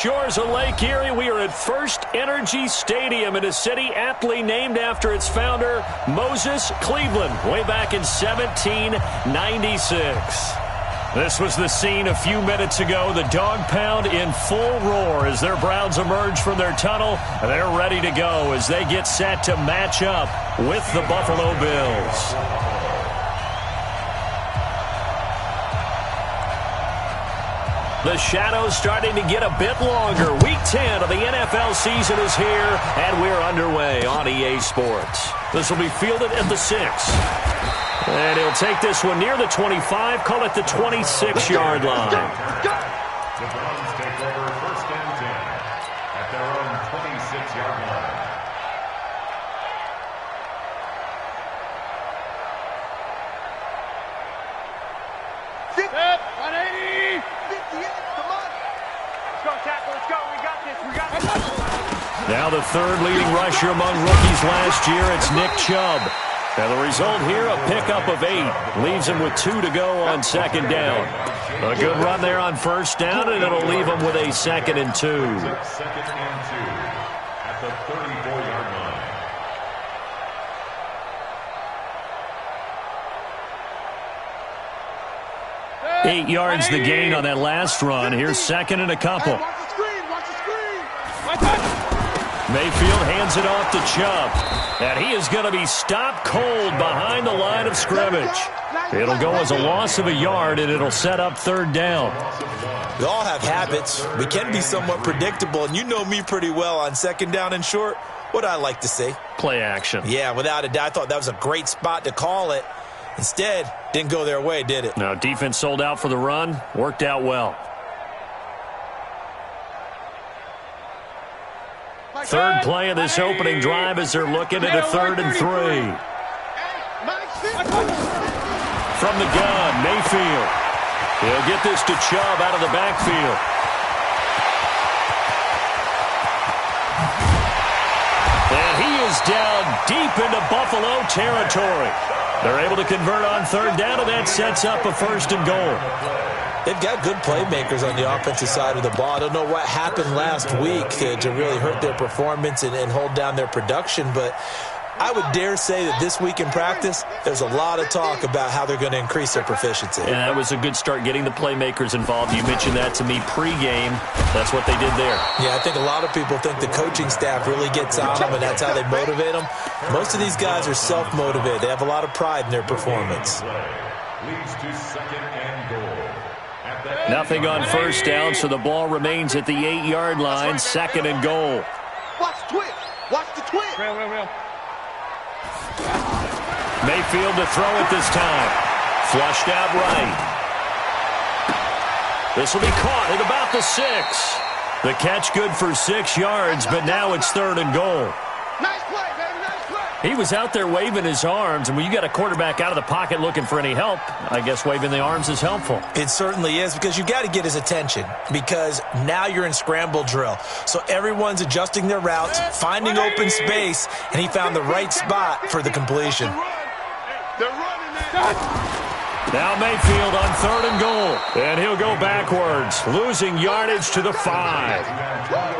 Shores of Lake Erie, we are at First Energy Stadium in a city aptly named after its founder, Moses Cleveland, way back in 1796. This was the scene a few minutes ago. The dog pound in full roar as their Browns emerge from their tunnel. They're ready to go as they get set to match up with the Buffalo Bills. The shadows starting to get a bit longer. Week 10 of the NFL season is here, and we're underway on EA Sports. This will be fielded at the 6. And he'll take this one near the 25, call it the 26-yard line. The Browns take over first and 10 at their own 26-yard line. Set, 180. 58, come on. Let's go, tackle, let's go. We got this, Now the third leading rusher among rookies last year, it's Nick Chubb. Now the result here, a pickup of 8. Leaves him with 2 to go on second down. A good run there on first down, and it'll leave him with a 2nd and 2. Second and 2 at the 34-yard line. 8 yards the gain on that last run. Here's 2nd and a couple. Watch the screen, watch the screen. Mayfield hands it off to Chubb. And he is going to be stopped cold behind the line of scrimmage. It'll go as a loss of a yard, and it'll set up third down. We all have habits. We can be somewhat predictable, and you know me pretty well on second down and short. What I like to say? Play action. Yeah, without a doubt. I thought that was a great spot to call it. Instead, didn't go their way, did it? Now, defense sold out for the run. Worked out well. Third play of this opening drive as they're looking at a 3rd and 3. From the gun, Mayfield. He'll get this to Chubb out of the backfield. And he is down deep into Buffalo territory. They're able to convert on third down, and that sets up a 1st and goal. They've got good playmakers on the offensive side of the ball. I don't know what happened last week to really hurt their performance and hold down their production, but I would dare say that this week in practice, there's a lot of talk about how they're going to increase their proficiency. And that was a good start getting the playmakers involved. You mentioned that to me pregame. That's what they did there. Yeah, I think a lot of people think the coaching staff really gets on them, and that's how they motivate them. Most of these guys are self-motivated. They have a lot of pride in their performance. Leads to 2nd and goal. Nothing on first down, so the ball remains at the 8-yard line, 2nd and goal. Watch the twitch. Watch the twitch. Mayfield to throw it this time. Flushed out right. This will be caught at about the 6. The catch good for 6 yards, but now it's 3rd and goal. Nice play, baby, nice play. He was out there waving his arms, and when you got a quarterback out of the pocket looking for any help, I guess waving the arms is helpful. It certainly is, because you got to get his attention, because now you're in scramble drill. So everyone's adjusting their routes, finding open space, and he found the right spot for the completion. They're running, man. Now Mayfield on 3rd and goal, and he'll go backwards, losing yardage to the 5.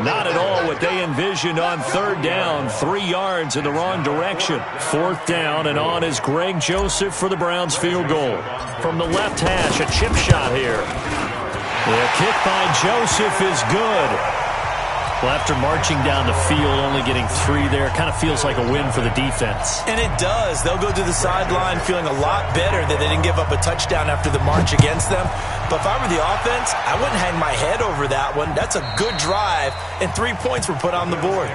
Not at all what they envisioned on 3rd down, 3 yards in the wrong direction. 4th down, and on is Greg Joseph for the Browns field goal. From the left hash, a chip shot here. The kick by Joseph is good. Well, after marching down the field, only getting 3 there, kind of feels like a win for the defense. And it does. They'll go to the sideline feeling a lot better that they didn't give up a touchdown after the march against them. But if I were the offense, I wouldn't hang my head over that one. That's a good drive, and 3 points were put on the board.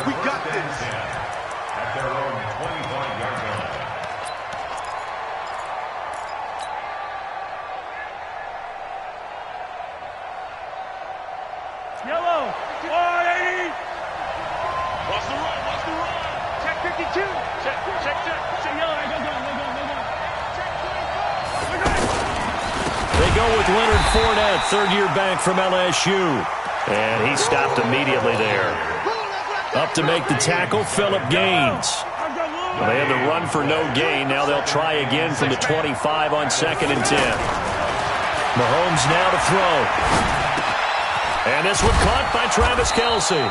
We got this. At their own 25-yard line. Yellow. 180. Watch the run, watch the run. Check 52. Check. Check yellow. Go. They go with Leonard Fournette, third-year back from LSU. And he stopped immediately there. Up to make the tackle, Phillip Gaines. Well, they had the run for no gain. Now they'll try again from the 25 on 2nd and 10. Mahomes now to throw. And this one caught by Travis Kelce.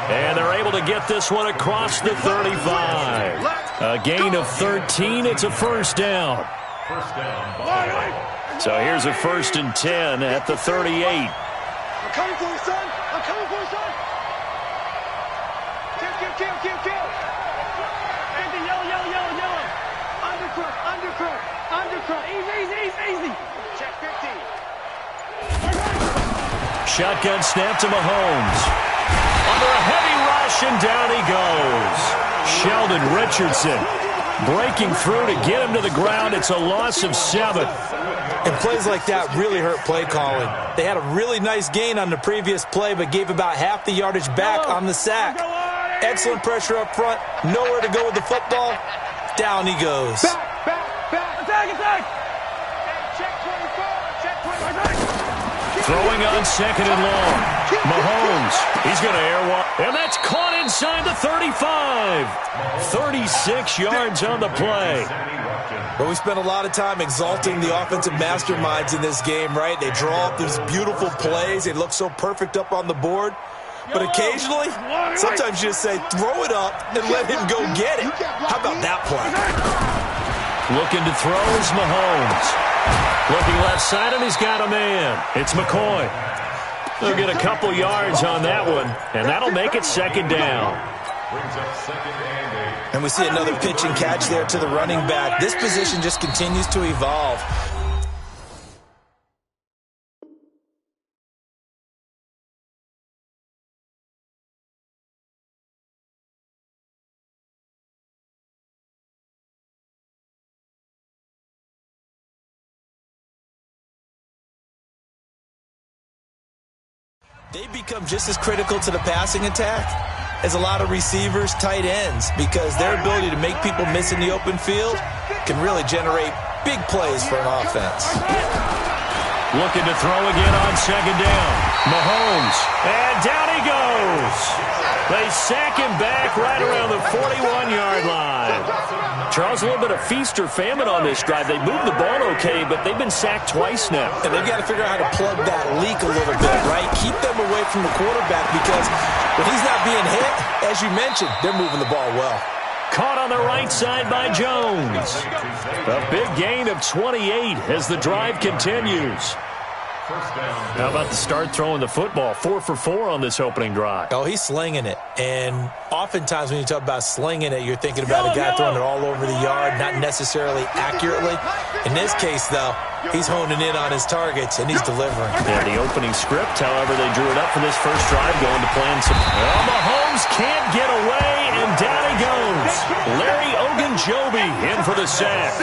And they're able to get this one across the 35. A gain of 13. It's a first down. First down, Buffalo. So here's a 1st and 10 at the 38. I'm coming for you, son. I'm coming for you, son. Kill. Andy, yellow. Undercut. Easy. Check 50. Shotgun snap to Mahomes. Under a heavy rush, and down he goes. Sheldon Richardson breaking through to get him to the ground. It's a loss of 7. And plays like that really hurt play calling. They had a really nice gain on the previous play, but gave about half the yardage back on the sack. Excellent pressure up front. Nowhere to go with the football. Down he goes. Back. Attack. Check 24. Throwing on 2nd and long. Mahomes, he's going to airwalk. And that's caught inside the 35. 36 yards on the play. Well, we spent a lot of time exalting the offensive masterminds in this game, right? They draw up these beautiful plays. They look so perfect up on the board. But occasionally, sometimes you just say, throw it up and let him go get it. How about that play? Looking to throw is Mahomes. Looking left side, and he's got a man. It's McCoy. They'll get a couple yards on that one, and that'll make it 2nd down. Brings up 2nd and 8. And we see another pitch and catch there to the running back. This position just continues to evolve. They become just as critical to the passing attack as a lot of receivers, tight ends, because their ability to make people miss in the open field can really generate big plays for an offense. Looking to throw again on 2nd down. Mahomes, and down he goes. They sack him back right around the 41-yard line. Charles, a little bit of feast or famine on this drive. They moved the ball okay, but they've been sacked twice now. And they've got to figure out how to plug that leak a little bit, right? Keep them away from the quarterback, because when he's not being hit, as you mentioned, they're moving the ball well. Caught on the right side by Jones. A big gain of 28 as the drive continues. How about the start throwing the football? 4 for 4 on this opening drive. Oh, he's slinging it. And oftentimes when you talk about slinging it, you're thinking about a guy throwing it all over the yard, not necessarily accurately. In this case, though, he's honing in on his targets, and he's delivering. Yeah, the opening script, however, they drew it up for this first drive, going to plan some. Well, Mahomes can't get away, and down he goes. Larry Ogunjobi in for the sack.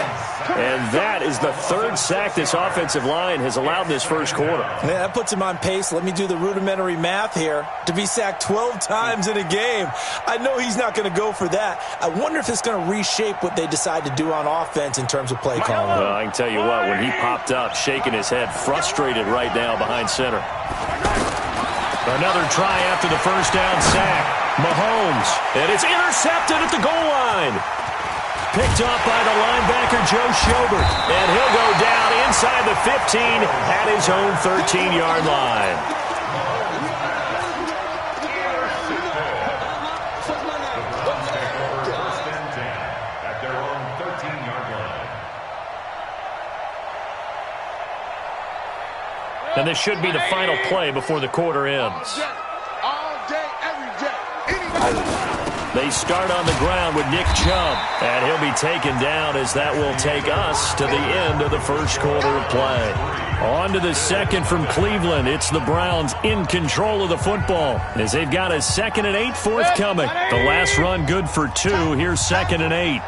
And that is the 3rd sack this offensive line has allowed this first quarter. Yeah, that puts him on pace. Let me do the rudimentary math here. To be sacked 12 times in a game. I know he's not going to go for that. I wonder if it's going to reshape what they decide to do on offense in terms of play calling. Well, I can tell you what, when he popped up, shaking his head, frustrated right now behind center. Another try after the first down sack. Mahomes, and it's intercepted at the goal line. Picked up by the linebacker, Joe Schobert. And he'll go down inside the 15 at his own 13-yard line. At their own 13-yard line. And this should be the final play before the quarter ends. All day, every day, any day. They start on the ground with Nick Chubb, and he'll be taken down as that will take us to the end of the first quarter of play. On to the second from Cleveland. It's the Browns in control of the football as they've got a 2nd and 8 forthcoming. The last run good for 2. Here's 2nd and 8.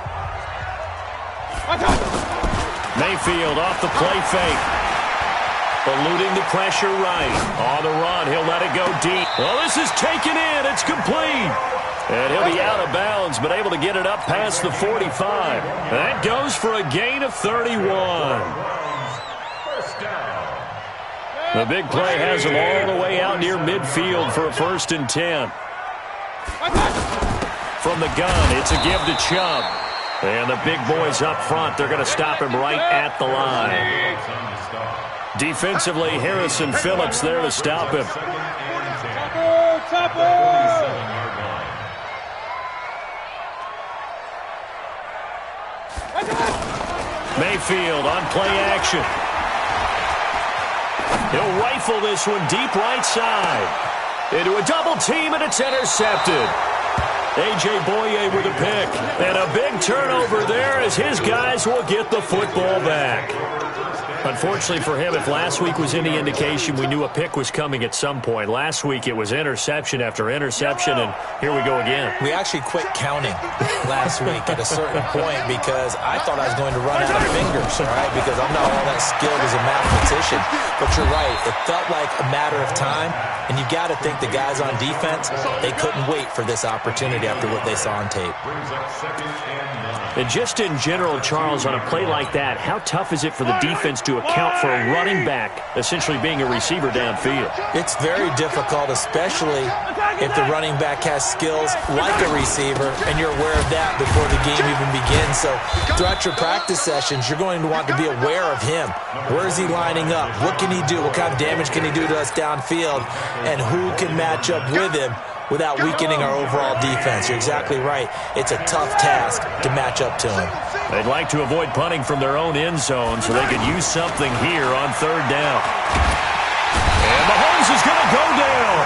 Mayfield off the play fake. Eluding the pressure right. On the run, he'll let it go deep. Well, this is taken in. It's complete. And he'll be out of bounds, but able to get it up past the 45. That goes for a gain of 31. The big play has him all the way out near midfield for a 1st and 10. From the gun, it's a give to Chubb. And the big boys up front, they're going to stop him right at the line. Defensively, Harrison Phillips there to stop him. Mayfield on play action. He'll rifle this one deep right side. Into a double team, and it's intercepted. A.J. Boye with a pick. And a big turnover there as his guys will get the football back. Unfortunately for him, if last week was any indication, we knew a pick was coming at some point. Last week it was interception after interception, and here we go again. We actually quit counting last week at a certain point because I thought I was going to run out of fingers, all right, because I'm not all that skilled as a mathematician. But you're right. It felt like a matter of time, and you got to think the guys on defense, they couldn't wait for this opportunity after what they saw on tape. And just in general, Charles, on a play like that, how tough is it for the defense to account for a running back essentially being a receiver downfield? It's very difficult, especially if the running back has skills like a receiver, and you're aware of that before the game even begins. So throughout your practice sessions, you're going to want to be aware of him. Where is he lining up? What can he do? What kind of damage can he do to us downfield? And who can match up with him without weakening our overall defense? You're exactly right. It's a tough task to match up to him. They'd like to avoid punting from their own end zone so they could use something here on third down. And Mahomes is going to go down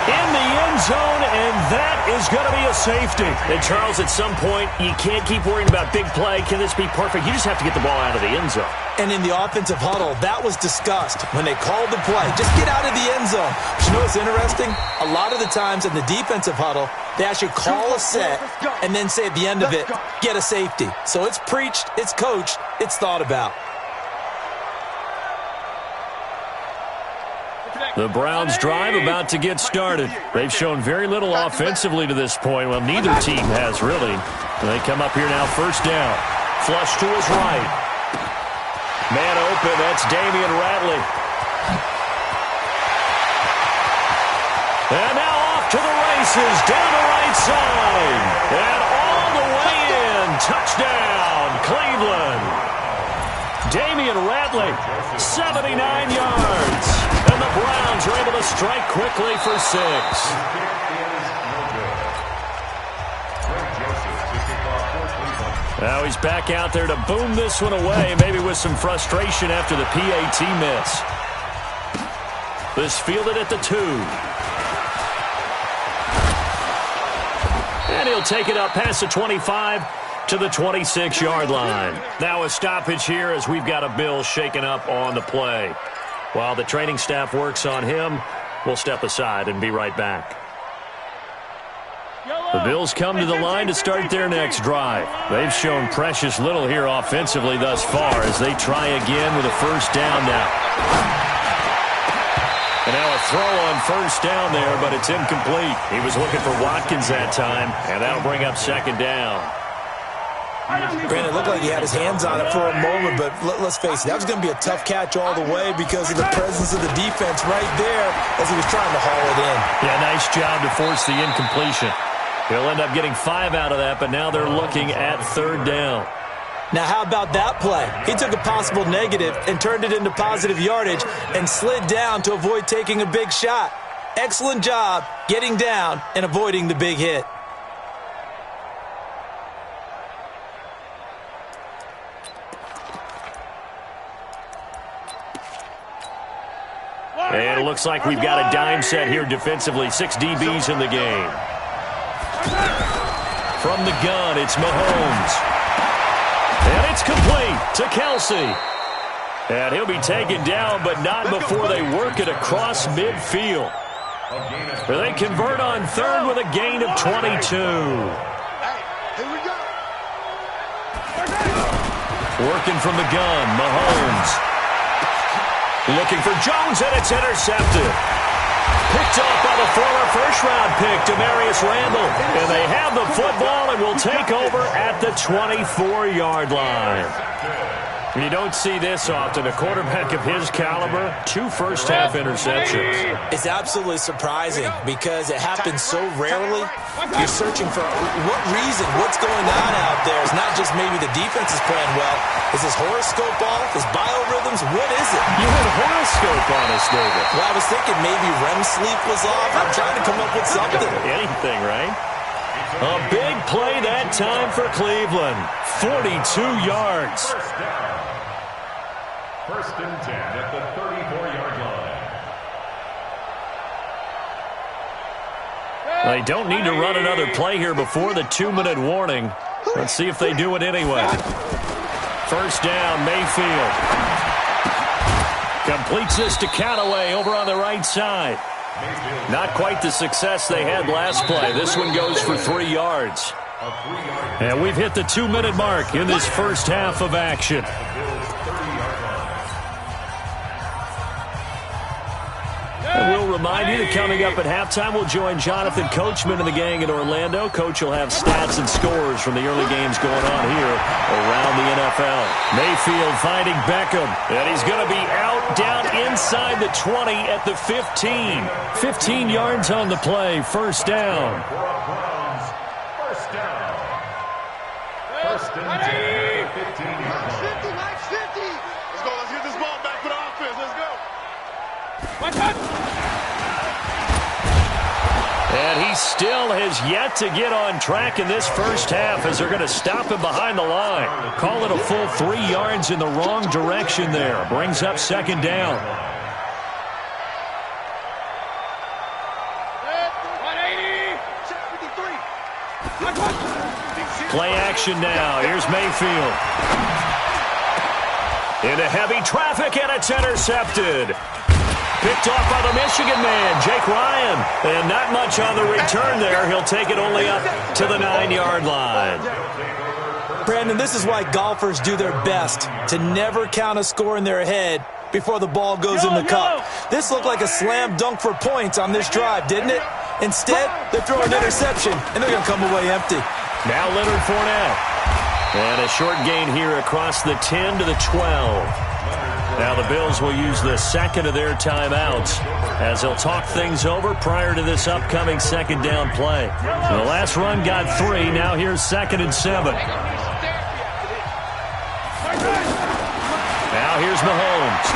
in the end zone, and that is going to be a safety. And Charles, at some point, you can't keep worrying about big play. Can this be perfect? You just have to get the ball out of the end zone. And in the offensive huddle, that was discussed when they called the play. Just get out of the end zone. But you know what's interesting? A lot of the times in the defensive huddle, they actually call a set and then say at the end of it, get a safety. So it's preached, it's coached, it's thought about. The Browns drive about to get started. They've shown very little offensively to this point. Well, neither team has really. They come up here now, first down. Flush to his right. Man open, that's Damian Ratley. And now off to the races, down the right side. And all the way in. Touchdown, Cleveland. Damian Ratley, 79 yards. And the Browns are able to strike quickly for 6. Now he's back out there to boom this one away, maybe with some frustration after the PAT miss. This fielded at the 2. And he'll take it up past the 25 to the 26-yard line. Now a stoppage here as we've got a Bill shaken up on the play. While the training staff works on him, we'll step aside and be right back. The Bills come to the line to start their next drive. They've shown precious little here offensively thus far as they try again with a first down now. And now a throw on first down there, but it's incomplete. He was looking for Watkins that time, and that'll bring up second down. Brandon, it looked like he had his hands on it for a moment, but let's face it, that was going to be a tough catch all the way because of the presence of the defense right there as he was trying to haul it in. Yeah, nice job to force the incompletion. He'll end up getting 5 out of that, but now they're looking at third down. Now, how about that play? He took a possible negative and turned it into positive yardage and slid down to avoid taking a big shot. Excellent job getting down and avoiding the big hit. And it looks like we've got a dime set here defensively. 6 DBs in the game. From the gun, it's Mahomes. And it's complete to Kelsey. And he'll be taken down, but not before they work it across midfield. They convert on third with a gain of 22. Working from the gun, Mahomes. Looking for Jones, and it's intercepted. Picked off by the former first-round pick, Demarius Randall. And they have the football and will take over at the 24-yard line. You don't see this often. A quarterback of his caliber, 2 first-half interceptions. It's absolutely surprising because it happens so rarely. You're searching for what reason, what's going on out there. It's not just maybe the defense is playing well. Is his horoscope off? His biorhythms? What is it? You had a horoscope on us, David. Well, I was thinking maybe REM sleep was off. I'm trying to come up with something. Anything, right? A big play that time for Cleveland. 42 yards. First and 10 at the 34-yard line. They don't need to run another play here before the 2-minute warning. Let's see if they do it anyway. First down, Mayfield. Completes this to Callaway over on the right side. Not quite the success they had last play. This one goes for 3 yards. And we've hit the 2-minute mark in this first half of action. And we'll remind you that coming up at halftime, we'll join Jonathan Coachman and the gang in Orlando. Coach will have stats and scores from the early games going on here around the NFL. Mayfield finding Beckham, and he's going to be out down inside the 20 at the 15. 15 yards on the play, first down. First down. First and 10 at the 15-yard line. 50, Max 50. Let's go. Let's get this ball back for the offense. Let's go. Watch out. And he still has yet to get on track in this first half as they're going to stop him behind the line. Call it a full 3 yards in the wrong direction there. Brings up second down. 180. 53. Play action now. Here's Mayfield. Into heavy traffic, and it's intercepted. Picked off by the Michigan man, Jake Ryan. And not much on the return there. He'll take it only up to the 9-yard line. Brandon, this is why golfers do their best to never count a score in their head before the ball goes in the cup. This looked like a slam dunk for points on this drive, didn't it? Instead, they're throwing an interception, and they're going to come away empty. Now Leonard Fournette. And a short gain here across the 10 to the 12. Now the Bills will use the second of their timeouts as they'll talk things over prior to this upcoming second down play. The last run got 3. Now here's 2nd and 7. Now here's Mahomes.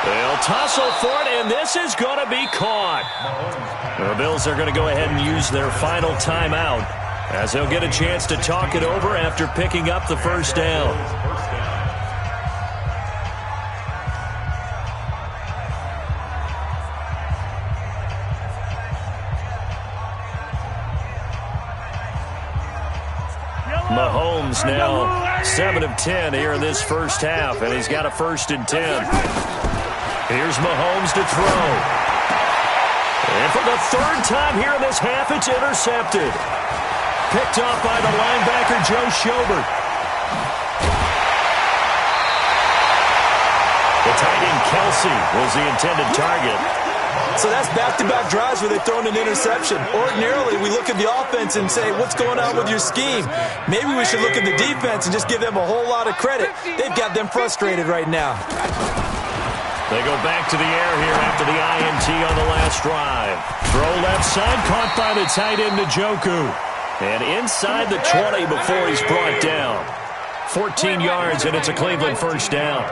They'll tussle for it, and this is going to be caught. The Bills are going to go ahead and use their final timeout as they'll get a chance to talk it over after picking up the first down. Mahomes now 7 of 10 here in this first half, and he's got a 1st and 10. Here's Mahomes to throw. And for the 3rd time here in this half, it's intercepted. Picked off by the linebacker, Joe Schobert. The tight end, Kelsey, was the intended target. So that's back-to-back drives where they throw an interception. Ordinarily, we look at the offense and say, what's going on with your scheme? Maybe we should look at the defense and just give them a whole lot of credit. They've got them frustrated right now. They go back to the air here after the INT on the last drive. Throw left side, caught by the tight end, Njoku. And inside the 20 before he's brought down. 14 yards, and it's a Cleveland first down.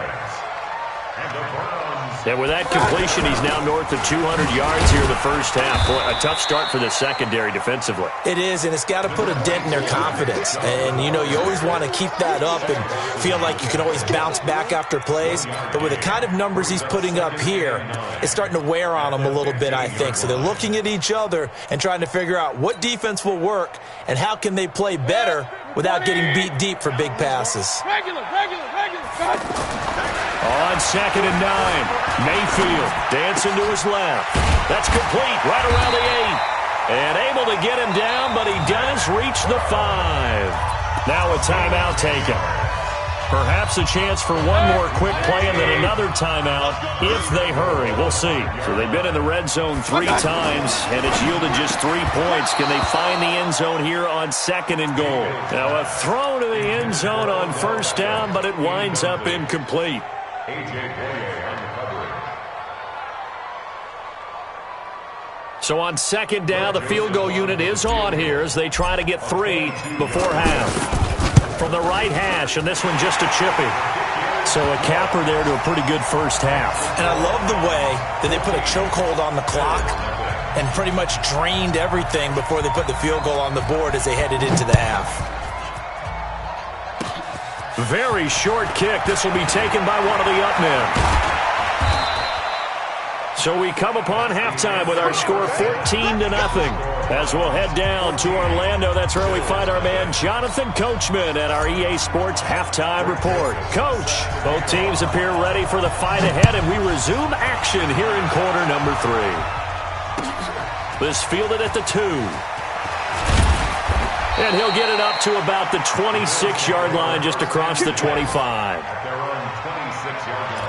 And with that completion, he's now north of 200 yards here in the first half. Boy, a tough start for the secondary defensively. It is, and it's got to put a dent in their confidence. And, you know, you always want to keep that up and feel like you can always bounce back after plays. But with the kind of numbers he's putting up here, it's starting to wear on them a little bit, I think. So they're looking at each other and trying to figure out what defense will work and how can they play better without getting beat deep for big passes. Regular. On 2nd and 9, Mayfield dancing to his left. That's complete right around the 8. And able to get him down, but he does reach the 5. Now a timeout taken. Perhaps a chance for one more quick play and then another timeout if they hurry. We'll see. So they've been in the red zone 3 times, and it's yielded just 3 points. Can they find the end zone here on 2nd and goal? Now a throw to the end zone on 1st down, but it winds up incomplete. So on 2nd down, the field goal unit is on here as they try to get 3 before half. From the right hash, and this one just a chippy. So a capper there to a pretty good first half. And I love the way that they put a chokehold on the clock and pretty much drained everything before they put the field goal on the board as they headed into the half. Very short kick. This will be taken by one of the up men. So we come upon halftime with our score 14-0 as we'll head down to Orlando. That's where we find our man Jonathan Coachman at our EA Sports Halftime Report. Coach, both teams appear ready for the fight ahead, and we resume action here in quarter number 3. This fielded at the 2. And he'll get it up to about the 26-yard line just across the 25. At their own 26-yard line.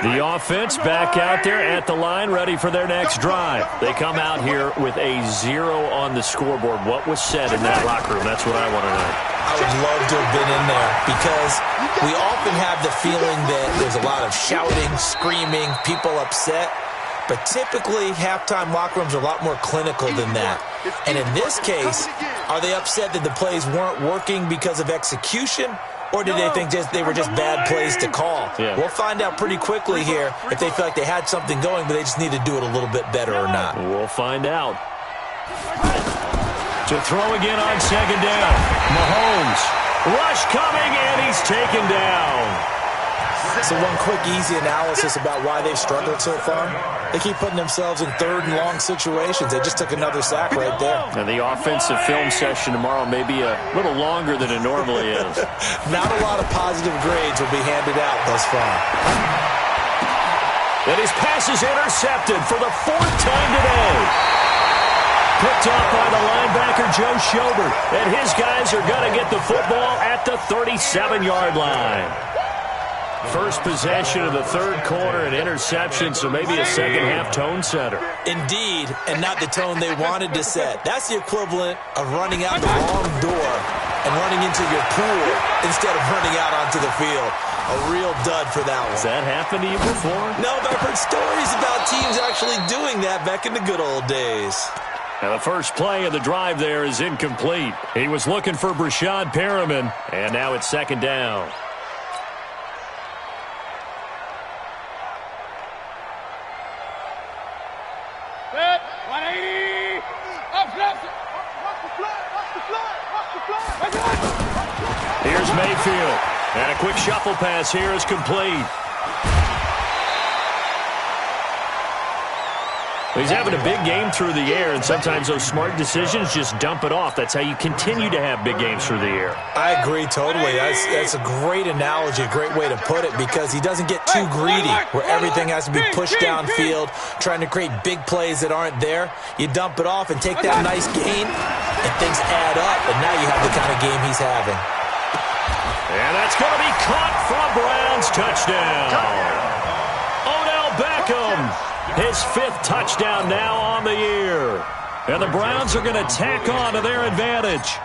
The offense back out there at the line, ready for their next drive. They come out here with a 0 on the scoreboard. What was said in that locker room? That's what I want to know. I would love to have been in there because we often have the feeling that there's a lot of shouting, screaming, people upset. But typically, halftime locker rooms are a lot more clinical than that. And in this case, are they upset that the plays weren't working because of execution? Or did they think they were just bad plays to call? Yeah. We'll find out pretty quickly here if they feel like they had something going, but they just need to do it a little bit better or not. We'll find out. To throw again on 2nd down. Mahomes. Rush coming, and he's taken down. So one quick, easy analysis about why they've struggled so far. They keep putting themselves in 3rd and long situations. They just took another sack right there. And the offensive film session tomorrow may be a little longer than it normally is. Not a lot of positive grades will be handed out thus far. And his pass is intercepted for the 4th time today. Picked up by the linebacker, Joe Schobert. And his guys are going to get the football at the 37-yard line. First possession of the 3rd quarter, an interception, so maybe a second-half tone setter. Indeed, and not the tone they wanted to set. That's the equivalent of running out the wrong door and running into your pool instead of running out onto the field. A real dud for that one. Has that happened to you before? No, but I've heard stories about teams actually doing that back in the good old days. Now the first play of the drive there is incomplete. He was looking for Brashad Perriman, and now it's 2nd down. Here's Mayfield. And a quick shuffle pass here is complete. He's having a big game through the air, and sometimes those smart decisions just dump it off. That's how you continue to have big games through the air. I agree totally. That's a great analogy, a great way to put it, because he doesn't get too greedy where everything has to be pushed downfield, trying to create big plays that aren't there. You dump it off and take that nice gain, and things add up, and now you have the kind of game he's having. And that's going to be caught from Browns. Touchdown. Odell Beckham. His 5th touchdown now on the year. And the Browns are going to tack on to their advantage.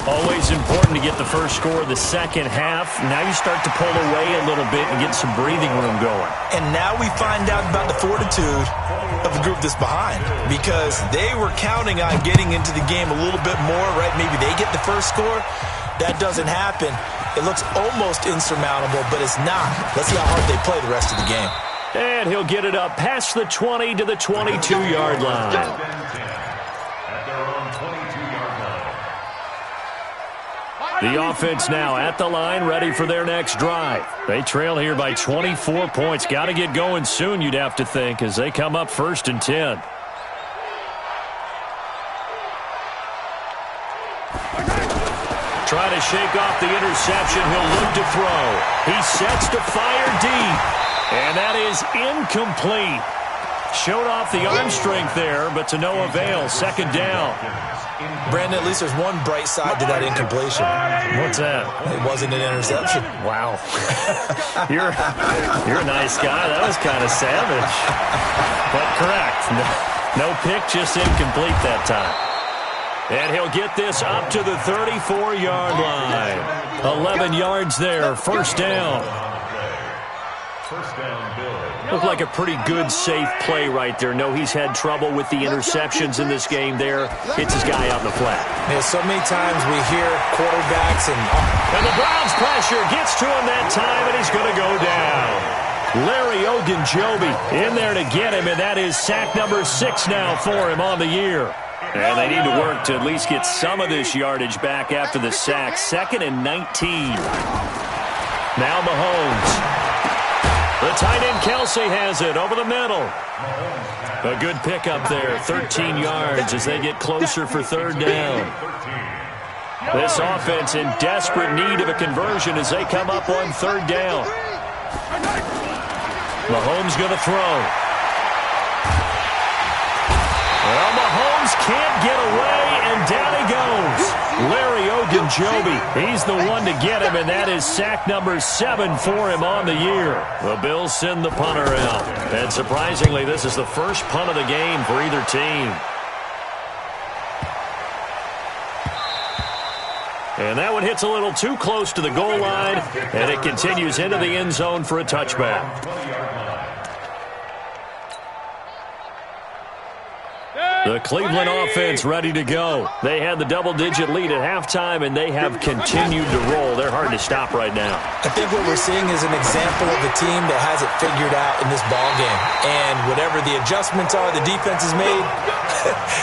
Always important to get the first score of the second half. Now you start to pull away a little bit and get some breathing room going. And now we find out about the fortitude of the group that's behind, because they were counting on getting into the game a little bit more, right? Maybe they get the first score. That doesn't happen. It looks almost insurmountable, but it's not. Let's see how hard they play the rest of the game. And he'll get it up past the 20 to the 22-yard line. At their own 22-yard line. The offense now at the line, ready for their next drive. They trail here by 24 points. Got to get going soon, you'd have to think, as they come up 1st and 10. Trying to shake off the interception. He'll look to throw. He sets to fire deep. And that is incomplete. Showed off the arm strength there, but to no avail. Second down. Brandon, at least there's one bright side to that incompletion. What's that? It wasn't an interception. Wow. You're a nice guy. That was kind of savage. But correct. No pick, just incomplete that time. And he'll get this up to the 34-yard line. 11 yards there. First down. First down, Bill. Looked like a pretty good, safe play right there. No, he's had trouble with the interceptions in this game there. Hits his guy out in the flat. Yeah, so many times we hear quarterbacks and the Browns pressure gets to him that time, and he's going to go down. Larry Ogunjobi in there to get him, and that is sack number 6 now for him on the year. And they need to work to at least get some of this yardage back after the sack. 2nd and 19. Now Mahomes. The tight end Kelsey has it over the middle. A good pickup there, 13 yards as they get closer for third down. This offense in desperate need of a conversion as they come up on third down. Mahomes going to throw. Well, Mahomes can't get away, and down he goes. Larry Ogunjobi, he's the one to get him, and that is sack number 7 for him on the year. The Bills send the punter out. And surprisingly, this is the first punt of the game for either team. And that one hits a little too close to the goal line, and it continues into the end zone for a touchback. The Cleveland offense ready to go. They had the double-digit lead at halftime, and they have continued to roll. They're hard to stop right now. I think what we're seeing is an example of a team that has it figured out in this ballgame. And whatever the adjustments are the defense has made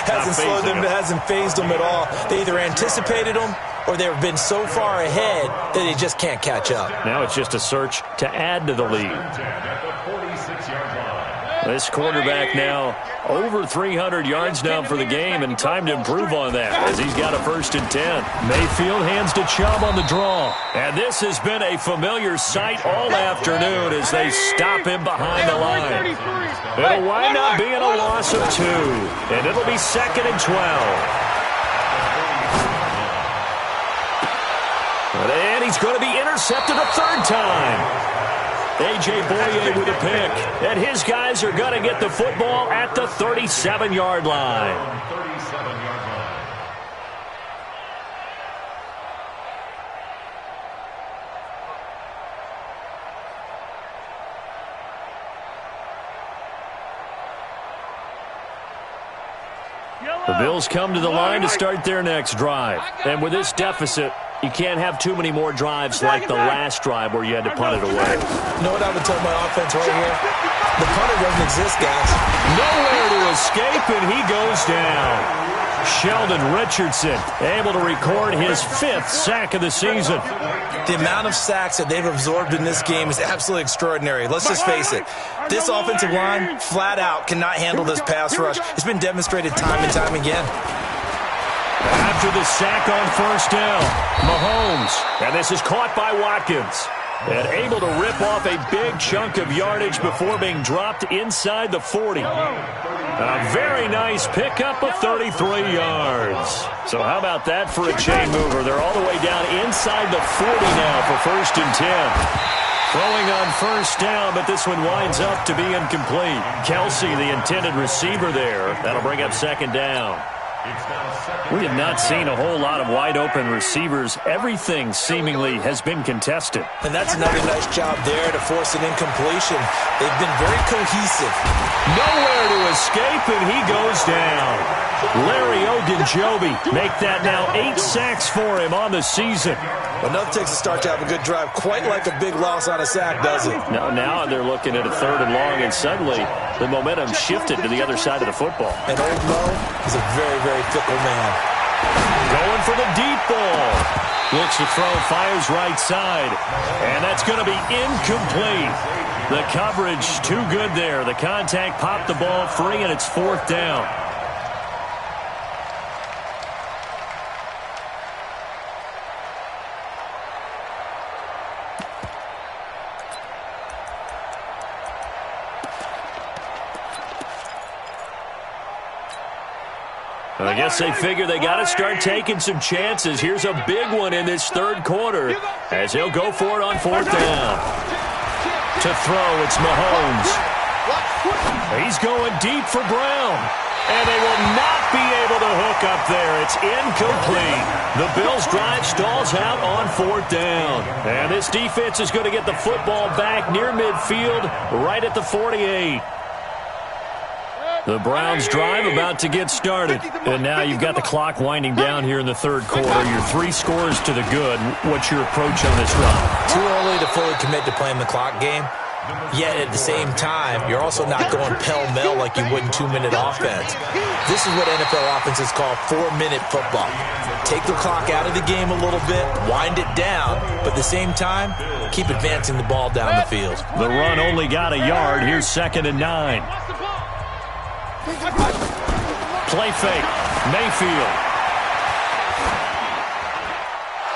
hasn't slowed them, hasn't phased them at all. They either anticipated them or they've been so far ahead that they just can't catch up. Now it's just a search to add to the lead. This quarterback now over 300 yards now for the game, and time to improve on that as he's got a 1st and 10. Mayfield hands to Chubb on the draw. And this has been a familiar sight all afternoon as they stop him behind the line. It'll wind up being a loss of 2, and it'll be 2nd and 12. And he's going to be intercepted a 3rd time. A.J. Boye with a pick. And his guys are going to get the football at the 37-yard line. The Bills come to the line to start their next drive. And with this deficit, you can't have too many more drives like the last drive where you had to punt it away. You know what I would tell my offense right here? The punter doesn't exist, guys. Nowhere to escape, and he goes down. Sheldon Richardson able to record his 5th sack of the season. The amount of sacks that they've absorbed in this game is absolutely extraordinary. Let's just face it. This offensive line, flat out, cannot handle this pass rush. It's been demonstrated time and time again. After the sack on 1st down, Mahomes. And this is caught by Watkins. And able to rip off a big chunk of yardage before being dropped inside the 40. A very nice pickup of 33 yards. So how about that for a chain mover? They're all the way down inside the 40 now for 1st and 10. Throwing on 1st down, but this one winds up to be incomplete. Kelsey, the intended receiver there. That'll bring up 2nd down. We have not seen a whole lot of wide-open receivers. Everything seemingly has been contested. And that's another nice job there to force an incompletion. They've been very cohesive. Nowhere to escape, and he goes down. Larry Ogunjobi make that now 8 sacks for him on the season. Enough takes a start to have a good drive. Quite like a big loss on a sack, does it? Now they're looking at a 3rd and long, and suddenly the momentum shifted to the other side of the football. And old Mo is a very, very fickle man. Going for the deep ball. Looks to throw, fires right side. And that's going to be incomplete. The coverage too good there. The contact popped the ball free, and it's 4th down. I guess they figure they got to start taking some chances. Here's a big one in this third quarter as he'll go for it on fourth down. To throw, it's Mahomes. He's going deep for Brown. And they will not be able to hook up there. It's incomplete. The Bills' drive stalls out on fourth down. And this defense is going to get the football back near midfield, right at the 48. The Browns' drive about to get started. And now you've got the clock winding down here in the third quarter. You're 3 scores to the good. What's your approach on this drive? Too early to fully commit to playing the clock game. Yet at the same time, you're also not going pell-mell like you would in 2-minute offense. This is what NFL offenses call 4-minute football. Take the clock out of the game a little bit, wind it down, but at the same time, keep advancing the ball down the field. The run only got a yard. Here's 2nd and 9. Play fake. Mayfield.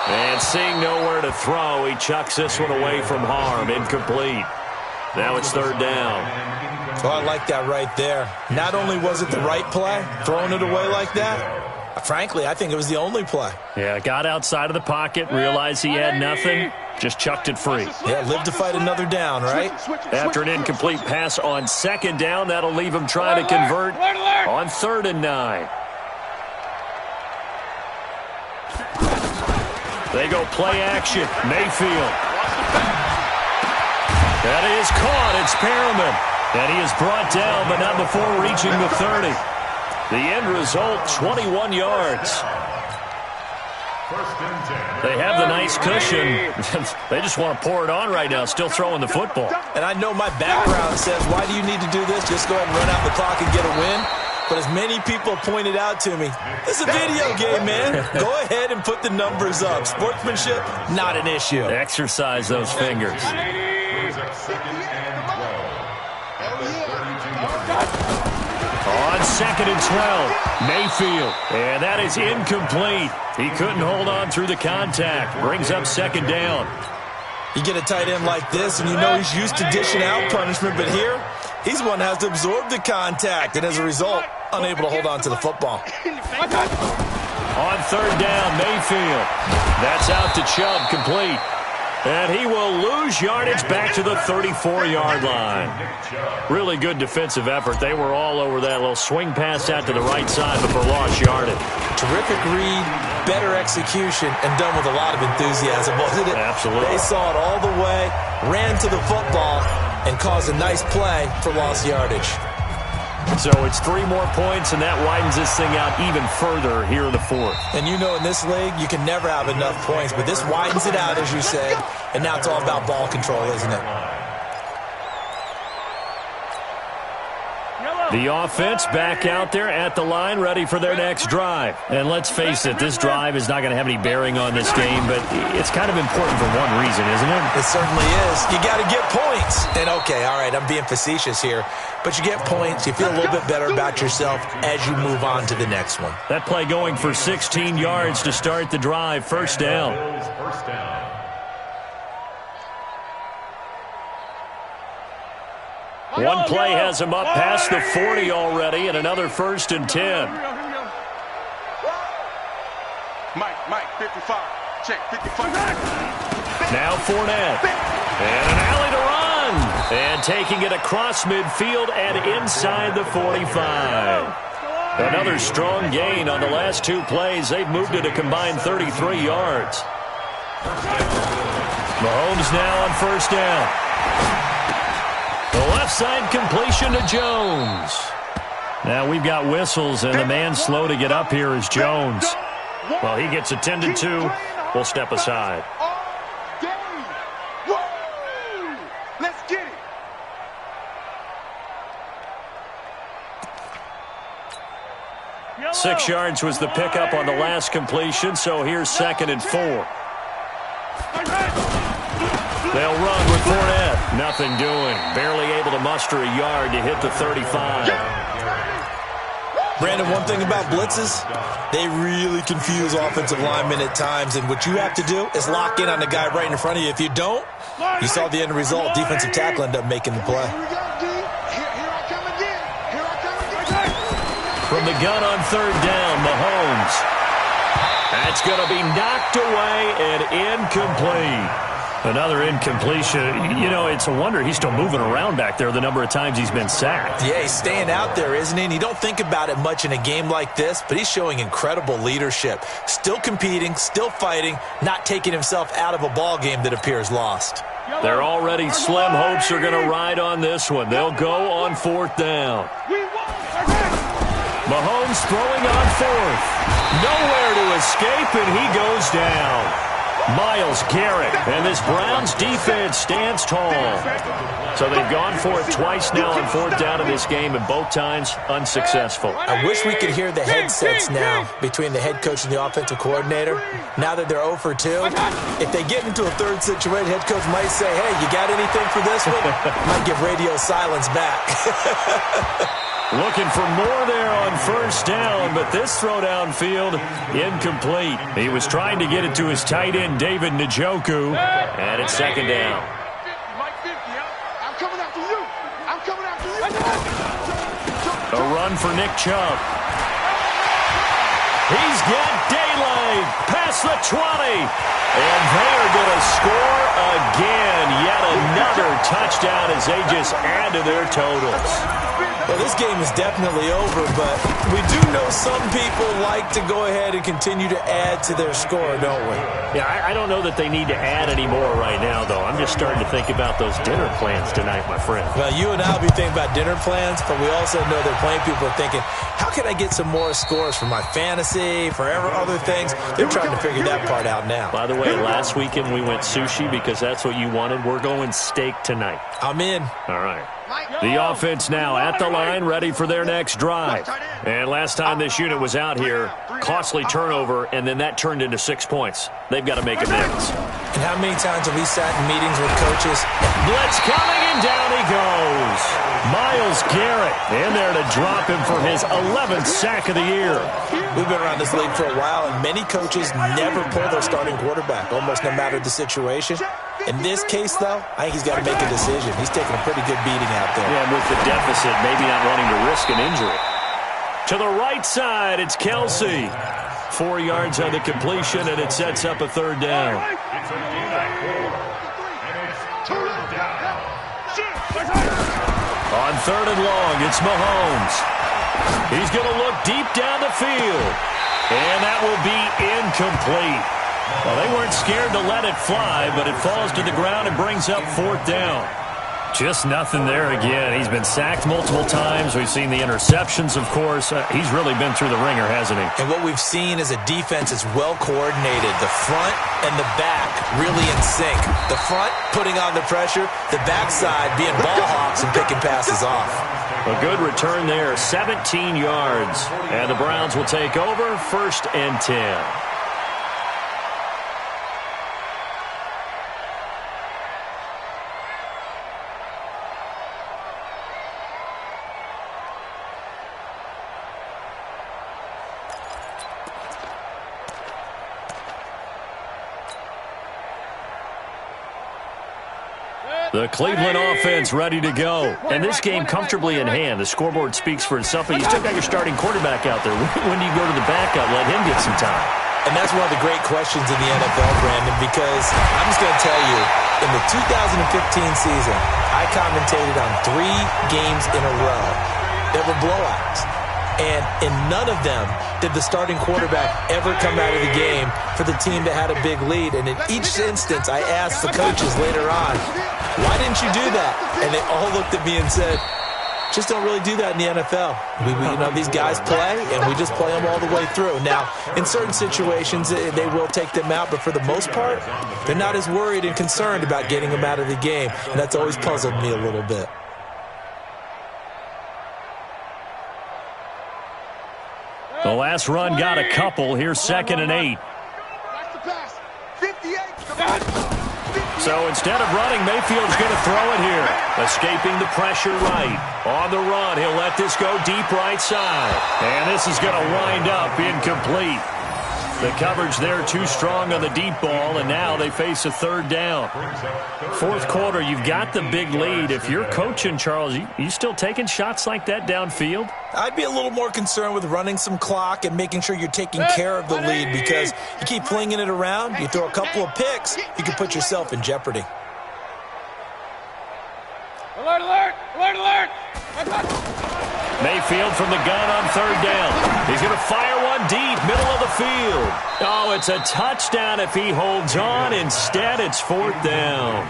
And seeing nowhere to throw, he chucks this one away from harm. Incomplete. Now it's 3rd down. Oh, I like that right there. Not only was it the right play, throwing it away like that, frankly, I think it was the only play. Yeah, got outside of the pocket, realized he had nothing, just chucked it free. Yeah, live to fight another down, right? After an incomplete pass on 2nd down, that'll leave him trying to convert on 3rd and 9. They go play action. Mayfield. That is caught. It's Perriman. And he is brought down, but not before reaching the 30. The end result, 21 yards. They have the nice cushion. They just want to pour it on right now, still throwing the football. And I know my background says, why do you need to do this? Just go ahead and run out the clock and get a win. But as many people pointed out to me, it's a video game, man. Go ahead and put the numbers up. Sportsmanship, not an issue. Exercise those fingers. On 2nd and 12, Mayfield. And that is incomplete. He couldn't hold on through the contact. Brings up 2nd down. You get a tight end like this, and you know he's used to dishing out punishment, but here, he's one that has to absorb the contact, and as a result, unable to hold on to the football. On 3rd down, Mayfield. That's out to Chubb, complete. And he will lose yardage back to the 34-yard line. Really good defensive effort. They were all over that little swing pass out to the right side before lost yardage. Terrific read, better execution, and done with a lot of enthusiasm, wasn't it? Absolutely. They saw it all the way, ran to the football, and caused a nice play for lost yardage. So it's 3 more points, and that widens this thing out even further here in the 4th. And you know in this league, you can never have enough points, but this widens it out, as you said, and now it's all about ball control, isn't it? The offense back out there at the line, ready for their next drive. And let's face it, this drive is not going to have any bearing on this game, but it's kind of important for one reason, isn't it? It certainly is. You got to get points. And okay, all right, I'm being facetious here, but you get points, you feel a little bit better about yourself as you move on to the next one. That play going for 16 yards to start the drive, 1st down. One play has him up past the 40 already, and another 1st and 10. Mike, 55. Check, 55. Now Fournette. And an alley to run. And taking it across midfield and inside the 45. Another strong gain on the last 2 plays. They've moved it a combined 33 yards. Mahomes now on 1st down. The left side completion to Jones. Now we've got whistles, and the man slow to get up here is Jones. Well, he gets attended to. We'll step aside. Let's get it. 6 yards was the pickup on the last completion, so here's 2nd and 4. They'll run with Fournette. Nothing doing. Barely able to muster a yard to hit the 35. Brandon, one thing about blitzes, they really confuse offensive linemen at times, and what you have to do is lock in on the guy right in front of you. If you don't, you saw the end result. Defensive tackle ended up making the play. From the gun on third down, Mahomes. That's going to be knocked away and incomplete. Another incompletion. You know, it's a wonder he's still moving around back there the number of times he's been sacked. Yeah, he's staying out there, isn't he? And you don't think about it much in a game like this, but he's showing incredible leadership. Still competing, still fighting, not taking himself out of a ball game that appears lost. Their already slim hopes are going to ride on this one. They'll go on fourth down. Mahomes throwing on fourth. Nowhere to escape, and he goes down. Myles Garrett, and this Browns defense stands tall. So they've gone for it twice now on fourth down in this game, and both times unsuccessful. I wish we could hear the headsets now between the head coach and the offensive coordinator. Now that they're 0 for 2, if they get into a third situation, head coach might say, hey, you got anything for this one? Might give radio silence back. Looking for more there on first down, but this throw downfield, incomplete. He was trying to get it to his tight end, David Njoku, and it's second down. I'm coming after you. I'm coming after you. A run for Nick Chubb. He's got daylight past the 20, and they are going to score again. Yet another touchdown as they just add to their totals. Well, this game is definitely over, but we do know some people like to go ahead and continue to add to their score, don't we? Yeah, I don't know that they need to add any more right now, though. I'm just starting to think about those dinner plans tonight, my friend. Well, you and I will be thinking about dinner plans, but we also know that plenty of people are thinking, how can I get some more scores for my fantasy, for other things? They're trying to figure that part out now. By the way, last weekend we went sushi because that's what you wanted. We're going steak tonight. I'm in. All right. The offense now at the line, ready for their next drive. And last time this unit was out here, costly turnover, and then that turned into 6 points. They've got to make amends. And how many times have we sat in meetings with coaches? Blitz coming, and down he goes. Myles Garrett in there to drop him for his 11th sack of the year. We've been around this league for a while, and many coaches never pull their starting quarterback, almost no matter the situation. In this case, though, I think he's got to make a decision. He's taking a pretty good beating out there. Yeah, and with the deficit, maybe not wanting to risk an injury. To the right side, it's Kelsey. 4 yards on the completion, and it sets up a third down. It's a game at 4, and it's third down. On third and long, it's Mahomes. He's going to look deep down the field, and that will be incomplete. Well, they weren't scared to let it fly, but it falls to the ground and brings up fourth down. Just nothing there again. He's been sacked multiple times. We've seen the interceptions, of course. He's really been through the ringer, hasn't he? And what we've seen is a defense that's well coordinated. The front and the back really in sync. The front putting on the pressure, the backside being ball hawks and picking passes off. A good return there, 17 yards. And the Browns will take over, 1st and 10. The Cleveland offense ready to go. And this game comfortably in hand. The scoreboard speaks for itself, but you still got your starting quarterback out there. When do you go to the backup? Let him get some time. And that's one of the great questions in the NFL, Brandon, because I'm just going to tell you, in the 2015 season, I commentated on 3 games in a row that were blowouts. And in none of them did the starting quarterback ever come out of the game for the team that had a big lead. And in each instance, I asked the coaches later on, why didn't you do that? And they all looked at me and said, just don't really do that in the NFL. These guys play, and we just play them all the way through. Now, in certain situations, they will take them out, but for the most part, they're not as worried and concerned about getting them out of the game. And that's always puzzled me a little bit. The last run got a couple. Here's 2nd and 8. So instead of running, Mayfield's going to throw it here. Escaping the pressure right. On the run, he'll let this go deep right side. And this is going to wind up incomplete. The coverage there too strong on the deep ball, and now they face a third down. Fourth quarter, you've got the big lead. If you're coaching, Charles, you still taking shots like that downfield? I'd be a little more concerned with running some clock and making sure you're taking care of the lead, because you keep flinging it around, you throw a couple of picks, you can put yourself in jeopardy. Alert, alert! Alert, alert! Mayfield from the gun on third down. He's going to fire one deep, middle of the field. Oh, it's a touchdown if he holds on. Instead, it's fourth down.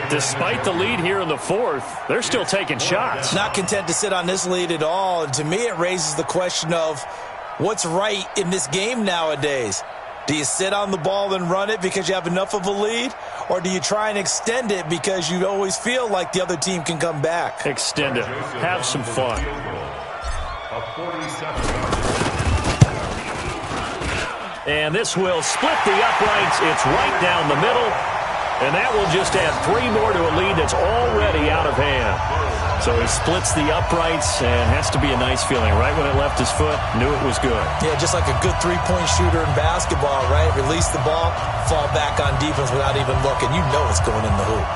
Despite the lead here in the fourth, they're still taking shots. Not content to sit on this lead at all. And to me, it raises the question of what's right in this game nowadays. Do you sit on the ball and run it because you have enough of a lead? Or do you try and extend it because you always feel like the other team can come back? Extend it. Have some fun. And this will split the uprights. It's right down the middle. And that will just add 3 more to a lead that's already out of hand. So he splits the uprights, and has to be a nice feeling. Right when it left his foot, knew it was good. Yeah, just like a good three-point shooter in basketball, right? Release the ball, fall back on defense without even looking. You know it's going in the hoop.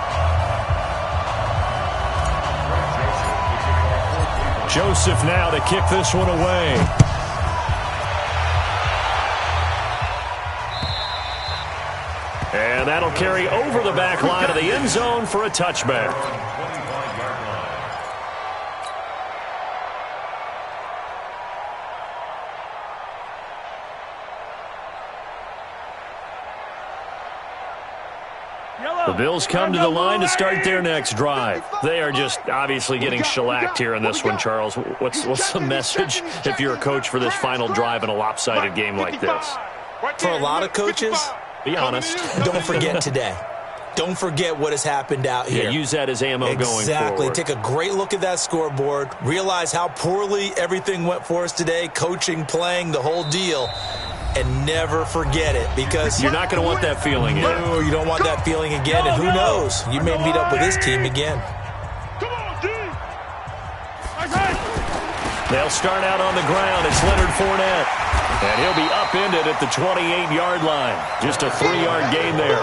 Joseph now to kick this one away. And that'll carry over the back line of the end zone for a touchback. The Bills come to the line to start their next drive. They are just obviously getting shellacked here in this one, Charles. What's the message if you're a coach for this final drive in a lopsided game like this? For a lot of coaches, be honest. Don't forget today. Don't forget what has happened out here. Yeah, use that as ammo going forward. Exactly. Take a great look at that scoreboard. Realize how poorly everything went for us today. Coaching, playing, the whole deal. And never forget it, because you're not going to want that feeling again. No, you don't want that feeling again. And who knows? You may meet up with this team again. They'll start out on the ground. It's Leonard Fournette. And he'll be upended at the 28-yard line. Just a 3-yard gain there.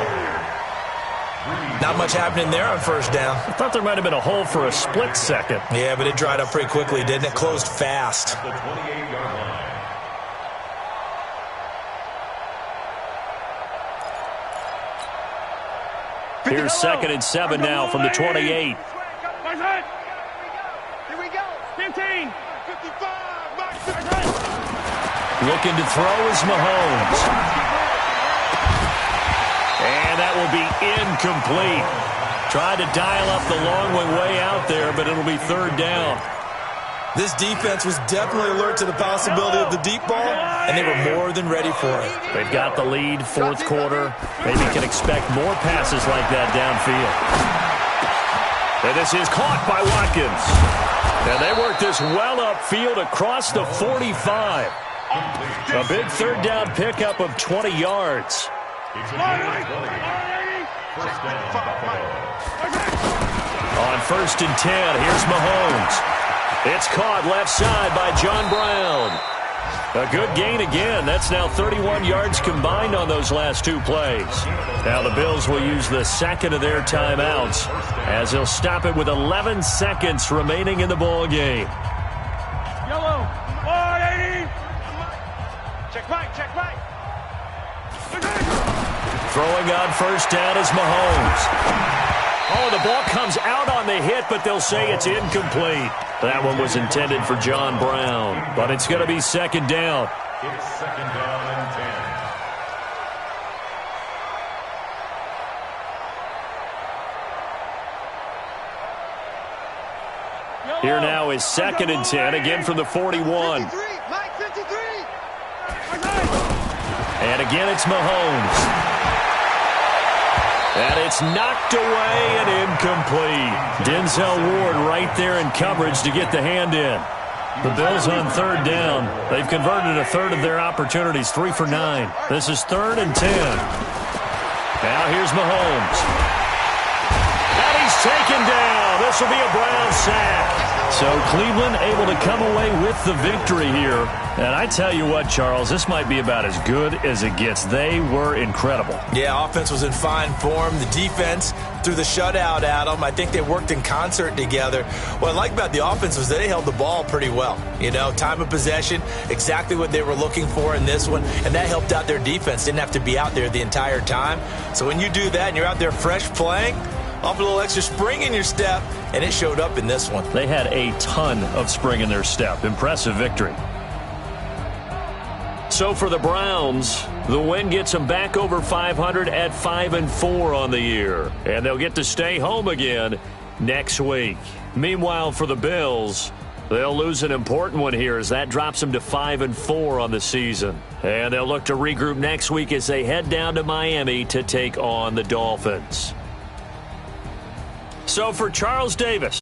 Not much happening there on first down. I thought there might have been a hole for a split second. Yeah, but it dried up pretty quickly, didn't it? Closed fast. The 28-yard line. Here's 2nd and 7 now from the 28. Here we go. 15. 55. Looking to throw is Mahomes. And that will be incomplete. Tried to dial up the long way out there, but it'll be third down. This defense was definitely alert to the possibility of the deep ball, and they were more than ready for it. They've got the lead, fourth quarter. Maybe can expect more passes like that downfield. And this is caught by Watkins. And they work this well upfield across the 45. A big third down pickup of 20 yards. On 1st and 10, here's Mahomes. It's caught left side by John Brown. A good gain again. That's now 31 yards combined on those last 2 plays. Now the Bills will use the second of their timeouts as they'll stop it with 11 seconds remaining in the ball game. Yellow. 180. Check right, check right. Throwing on first down is Mahomes. Oh, the ball comes out on the hit, but they'll say it's incomplete. That one was intended for John Brown, but it's going to be 2nd down. It's 2nd down and 10. Here now is 2nd and 10, again from the 41. And again it's Mahomes. And it's knocked away and incomplete. Denzel Ward right there in coverage to get the hand in. The Bills on third down. They've converted a third of their opportunities, 3 for 9. This is 3rd and 10. Now here's Mahomes. And he's taken down. This will be a Brown sack. So Cleveland able to come away with the victory here. And I tell you what, Charles, this might be about as good as it gets. They were incredible. Yeah, offense was in fine form. The defense threw the shutout at them. I think they worked in concert together. What I like about the offense was they held the ball pretty well. You know, time of possession, exactly what they were looking for in this one, and that helped out their defense. Didn't have to be out there the entire time. So when you do that and you're out there fresh playing, off a little extra spring in your step, and it showed up in this one. They had a ton of spring in their step. Impressive victory. So for the Browns, the win gets them back over 500 at 5-4 on the year. And they'll get to stay home again next week. Meanwhile, for the Bills, they'll lose an important one here as that drops them to 5-4 on the season. And they'll look to regroup next week as they head down to Miami to take on the Dolphins. So for Charles Davis.